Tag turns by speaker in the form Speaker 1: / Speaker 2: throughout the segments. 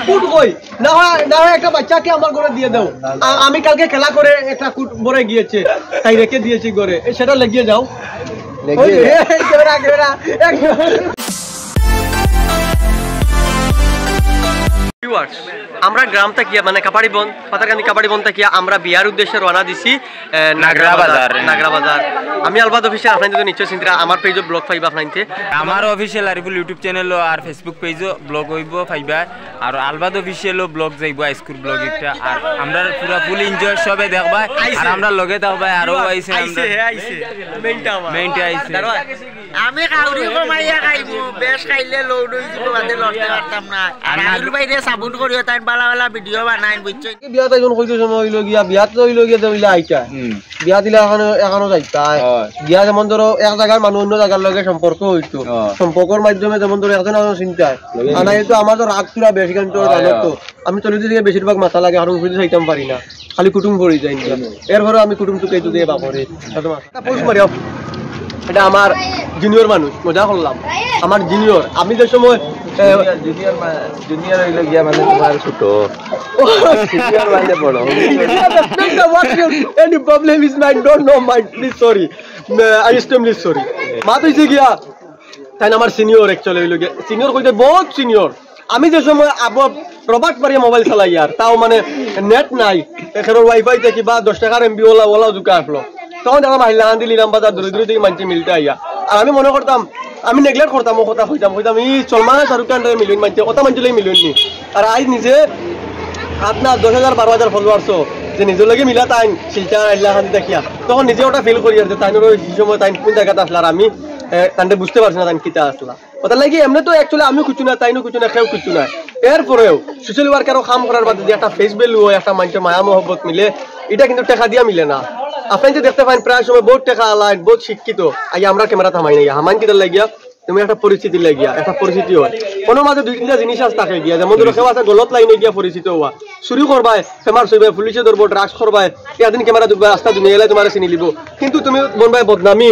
Speaker 1: কুট কই না হয় একটা বাচ্চাকে আমার ঘরে দিয়ে দাও, আমি কালকে খেলা করে একটা কুট বরে গিয়েছে তাই রেখে দিয়েছি ঘরে, সেটা লাগিয়ে যাও। আমরা গ্রাম থেকে মানে কাপাড়িবন পাতারকান্দি কাপাড়িবন থেকে আমরা বিয়ার উদ্দেশ্যে রওনা দিছি নাগরা বাজার। আমি আলবাদ অফিসিয়াল আপনাদের তো নিশ্চয় চিন্তা আমার পেজও ব্লগ পাইবা আপনাইতে,
Speaker 2: আমার অফিসিয়াল আরিফুল ইউটিউব চ্যানেলও আর ফেসবুক পেজও ব্লগ হইব পাইবা, আর আলবাদ অফিসিয়ালও ব্লগ যাইব স্কুল ব্লগ একটা, আর আমরা পুরো ফুল এনজয় সবে দেখবা আর আমরা লগে দেখবা। আরো আইছে মেইনটা আইছে
Speaker 3: আমি কাউরি কমাইয়া খাইবো, বেশ খাইলে লোড হই যাব, বাদে লড়তে পারতাম না। আর আলুর বাইরে সাবুন করিও তাই বালা ভিডিও বানাই বুঝছো।
Speaker 1: বিয়াত আইজন কইতো সময় হইলো গিয়া বিয়াত হইলো গিয়া দেইলা আইতা বিয়া দিলা এখনো যাইতা বিয়া, যেমন ধরো এক জায়গার মানুষ অন্য জায়গার লগে সম্পর্ক হইতো, সম্পর্কের মাধ্যমে যেমন ধরো একজন চিন্তা আনা কিন্তু আমার তো রাগ তুলা বেশি, কিন্তু জানো তো আমি চলে দিকে বেশিরভাগ মাথা লাগে আর উঠে যাইতাম পারি না, খালি কুটুম পড়ি যাই। এরপরে আমি কুটুমটুকে একটু দিয়ে বাপরে পোস্ট মারি। এটা আমার জুনিয়র মানুষ, মজা করলাম আমার জুনিয়র। আমি যে সময়
Speaker 4: জুনিয়র হইলো গিয়া মানে তোমার ছোট সিনিয়র মানে বড়।
Speaker 1: Any problem is mine, don't know mine, please sorry, I extremely sorry. মাত হইছে গিয়া তাই আমার সিনিয়র অ্যাকচুয়ালি হইলো গিয়া সিনিয়র কইতে বহুত সিনিয়র। আমি যে সময় রবার্ট মারিয়া মোবাইল চালাই আর তাও মানে নেট নাই, এখানে ওয়াইফাই থেকে বা 10 টাকার এমবি ওলা ঢুকে আসলো, তখন দেখলাম আহিলা আন্দি লিলাম বাজার দূরে দূরে থেকে মানছি মিলতে আইয়া। আর আমি মনে করতাম আমি নেগলেক্ট করতাম ও কথা হইতাম এই সলমান শাহরুখ খান মিলিয়ন মানছে কথা মানছিল মিলিয়ন নি। আর আজ নিজে আপনার 10,000 12,000 ফলোয়ার্স যে নিজের লাগে মিলা তাই শিলচা আহিলা খান্দি দেখিয়া তখন নিজে ওটা ফিল করি আর যে তাই সময় তাই কোন জায়গাতে আসলো, আর আমি তান্ডে বুঝতে পারছি না তাই কিতা আসলা কথা লাগে। এমনি তো অ্যাকচুয়ালি আমিও কিছু না তাইনও কিছু না কেউ কিছু না, এরপরেও সোশ্যাল ওয়ার্কারও কাম করার বাদে যে একটা ফেস ভ্যালু হয়, একটা মানুষের মায়া মহব্বত মিলে, এটা কিন্তু টাকা দিয়া মিলে না। আপনি যে দেখতে পান প্রায় সময় বহুত টাকা আলাগ বহুত শিক্ষিত আইয়া আমরা ক্যামেরা থামাই নাই হামান কিটার লাগিয়া তুমি একটা পরিস্থিতি লাগিয়া একটা পরিস্থিতি হয় কোনো মাঝে 2-3টা জিনিস আছে তাকে গিয়া, যেমন ধরো কেউ আছে গলত লাইনে গিয়া পরিচিত হওয়া, চুরি করবাই ফেমাস হইবে, পুলিশে ধরবো, ড্রাগস করবাই, এদিন ক্যামেরা ঢুকবা রাস্তা দুনিয়া এলে তোমার চিনি লিব, কিন্তু তুমি বনবাই বদনামি।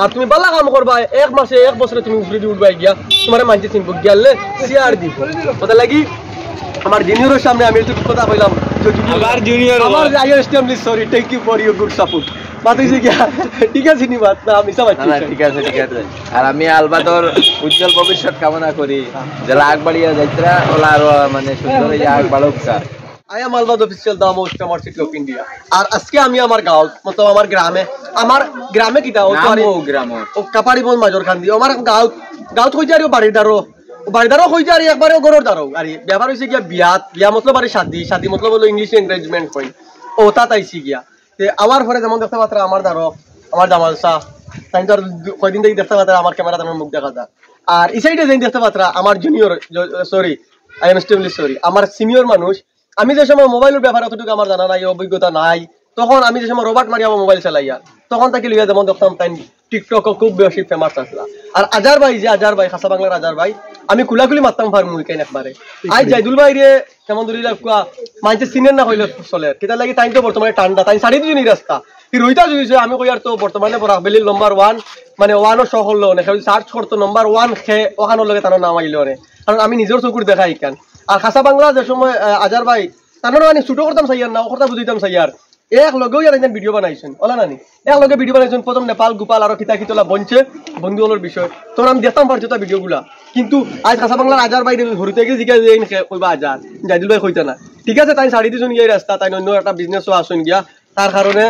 Speaker 1: আর তুমি বালা কাম করবাই 1 মাসে 1 বছরে তুমি উফরি দিয়ে উঠবাই গিয়া তোমার মানছি চিনব গিয়ালে শেয়ার দিব। কথা লাগি আমার জুনিয়রের সামনে আমি একটু কথা কইলাম,
Speaker 2: আমার জুনিয়র
Speaker 1: আমার I extremely sorry, thank you for your good support. বাত হইছে কি ঠিক আছে নি বাত না আমি সবাই
Speaker 4: ঠিক আছে। আর আমি আলবাদর উজ্জ্বল ভবিষ্যৎ কামনা করি, যারা আগ বাড়িয়া যাইতরা ওলা আরো মানে সুন্দর আগ বাড়ুক।
Speaker 1: I am Albad official, the most famous city of India. আর আজকে আমি আমার গাঁও মতলব আমার গ্রামে কিটা ও
Speaker 4: গ্রাম
Speaker 1: ও কাপাড়িবন মাজরখান্দি আমার গাঁও কই যারি বাড়িদারও কই যারি একবারে গরর দারো। আর ব্যাপার হইছে গিয়া বিয়া মতলব আর শাদি মতলব হলো ইংলিশ এনগেজমেন্ট কই ও তা তাইছি গিয়া তে আমার ঘরে যেমন দেখতে পাত্রা আমার দারো আমার জামালসা তাই তো কয়দিন থেকে দেখতে পাত্রা আমার ক্যামেরা আমার মুখ দেখা যায়। আর এই সাইডে যেন দেখতে পাত্রা আমার junior sorry I am extremely sorry আমার সিনিয়র মানুষ। আমি যে সময় মোবাইলের ব্যাপারে অতটুকু আমার জানা নাই অভিজ্ঞতা নাই, তখন আমি যে সময় রবার্ট মারি আমার মোবাইল চালাইয়া তখন তাকে লিয়া যেমন দেখতাম তাই টিকটক খুব বেশি ফেমাস আসলা। আর আজার ভাই খাসা বাংলার আজার ভাই আমি খুলাখুলি মারতাম ফার মুইকেন একবারে আই জাইদুল ভাই রে কেমন ধরিলা কুয়া মানছে সিনিয়র না হইলে চলে কেটা লাগি তাই তো বর্তমানে ঠান্ডা তাই 2.5 রাস্তা কি রইতা জুইছে আমি কই আর তো বর্তমানে বরাবেলি নাম্বার 1 মানে 1 ও শহর লো না সার্চ করতো নাম্বার 1 খে ওখানোর লগে তার নাম আইলো রে, কারণ আমি নিজের চকুর দেখাই কেন। আর খাসা বাংলা যে সময় আজার ভাই তার মানে ছুটো করতাম সাইয়ার না কথা বুঝাইতাম সাইয়ার এক লগেও আর একজন ভিডিও বানাইছেন ওলা নানি এক লগে ভিডিও বানাইছেন প্রথম নেপাল গোপাল আর খিতা বঞ্চে বন্ধুগুলোর বিষয়, তখন আমি দেখতাম পারছি তা ভিডিওগুলা। কিন্তু আজ খাসা বাংলার আজার ভাই ঘুরতে গিয়ে জিজ্ঞাসা কইবা আজার জাইদুল ভাই কইতা না ঠিক আছে তাই 2.5 গিয়ে রাস্তা তাই অন্য একটা বিজনেসও আসুন গিয়া, তার কারণে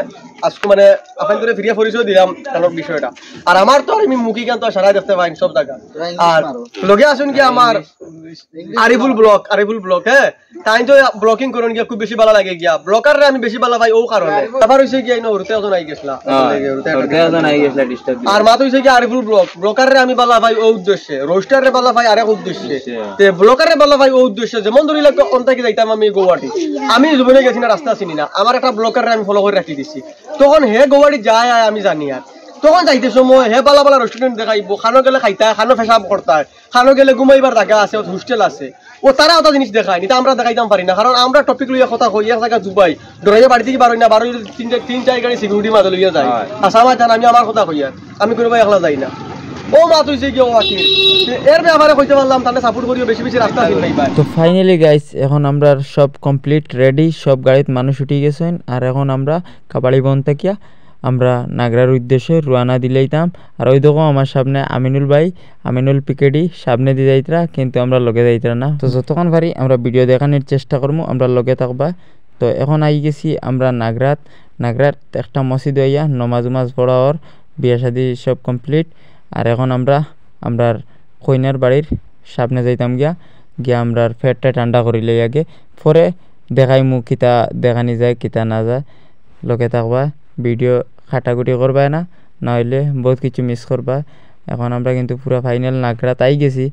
Speaker 1: আজকে মানে আপনার ধরে ফিরিয়া পরিচয় দিলাম তার বিষয়টা। আর আমার তো আমি মুখি গান তো সারাই দেখতে পাই সব জায়গা। আর লগে আসুন কি আমার আরিফুল ব্লক হ্যাঁ তাই তো ব্লকিং করুন গিয়া খুব বেশি ভালো লাগে গিয়া ব্লকার আমি বেশি ভালো পাই ও কারণে। তারপর হইছে গিয়া ইনো হরতে আজন আই গেছলা আর মাত হইছে কি আরিফুল ব্লকার আমি ভালো পাই ও উদ্দেশ্যে, রোস্টার রে ভালো পাই আরেক উদ্দেশ্যে, তে ব্লকার রে ভালো পাই ও উদ্দেশ্যে। যেমন ধরি লাগতো অন্তাকে যাইতাম আমি গৌহাটি, আমি জীবনে গেছি না রাস্তা চিনি না, আমার একটা ব্লকার আমি ফলো করে রাখি দিছি, তখন হে গৌহাটি যায় আমি জানি। আর তখন যাইতে সময় হে বালা বালা রেস্টুরেন্ট দেখাইব, খানো গেলে খাইতা খানো ফেসাব করতা, খানো গেলে ঘুমাইবার জায়গা আছে হোস্টেল আছে ও তারা ওটা জিনিস দেখায় নিতা আমরা দেখাইতাম পারি না, কারণ আমরা টপিক লইয়া কথা কই এক জায়গা জুবাই ডরাইয়া বাড়ি থেকে বারোই না 3-4 গাড়ি সিকিউরিটি মাঝে লইয়া যায়। আসামা জান আমি আমার কথা কই আর আমি কোনো ভাই একলা যাই না। ও মাত হইছে গিয়া ও আকির এর ব্যাপারে কইতে পারলাম তাহলে সাপোর্ট করিও বেশি বেশি রাস্তা দিন নাইবা
Speaker 2: তো ফাইনালি গাইস এখন আমরা সব কমপ্লিট রেডি, সব গাড়িতে মানুষ উঠে গেছেন। আর এখন আমরা কাবাড়ি বন থেকে আমরা নাগরার উদ্দেশ্যে রওনা দিলাইতাম। আর ওই দেখো আমার সামনে আমিনুল ভাই, আমিনুল পিকেডি সামনে দিয়ে যাইতরা, কিন্তু আমরা লগে যাইতরা না। তো যতক্ষণ পারি আমরা ভিডিও দেখানোর চেষ্টা করবো, আমরা লগে থাকবা। তো এখন আই গেছি আমরা নাগরাত একটা মসজিদ হইয়া নমাজ উমাজ পড়া ওর বিয়া শাদি সব কমপ্লিট। আর এখন আমরা কইনার বাড়ির সামনে যাইতাম গিয়া আমরা ফেটটা ঠান্ডা করিলে আগে, পরে দেখাই মুখ কিতা দেখানি যায় কিতা না যায়। লগে থাকবা, ভিডিও খাটাকুটি করবা না, নইলে বহুত কিছু মিস করবা। এখন আমরা কিন্তু পুরো ফাইনাল নাগরাত আই গেছি।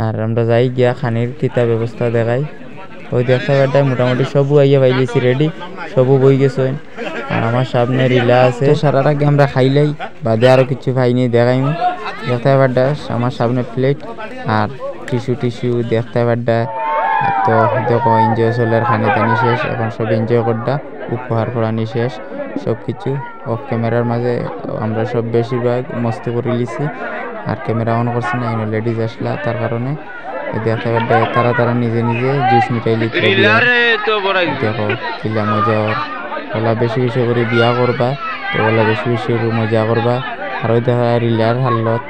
Speaker 2: আর আমরা যাই গিয়া খানির কিতা ব্যবস্থা দেখাই। ওই দেখতে পারটাই মোটামুটি সবু আইয়া পাইলেছি রেডি, সবু বই গেছে। আর আমার সামনে রিলা আছে, সারার আগে আমরা খাইলাই বাদে আরও কিছু পাইনি দেখাইমু। দেখতে পারটা আমার সামনে প্লেট আর টিস্যু দেখতে পারটা। তো দেখো এনজয় চলার খানি টানি শেষ, এখন সব এনজয় করটা, উপহার করানি শেষ সব কিছু। অফ ক্যামেরার মাঝে আমরা সব বেশিরভাগ মস্তি করে লিছি। আর ক্যামেরা অন করছি না, লেডিজ আসলা তার কারণে দেখতে পারটা তারা নিজে জুস মিঠাই লিখতে। দেখো কিলা মজা, ওলা বেশি করে বিয়া করবা, তো ওলা বেশি করে মজা করবা। আর ওই দেখা রিলার হালত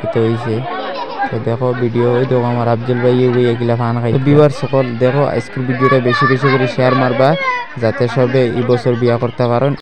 Speaker 2: এটা হয়েছে। তো দেখো ভিডিও ওই দেখো আমার আফজল ভাই এগুলা ফান খাই। বিবার সকল দেখো আজকের ভিডিওটা বেশি করে শেয়ার মারবা, যাতে সবে এই বছর বিয়া করতে পারেন।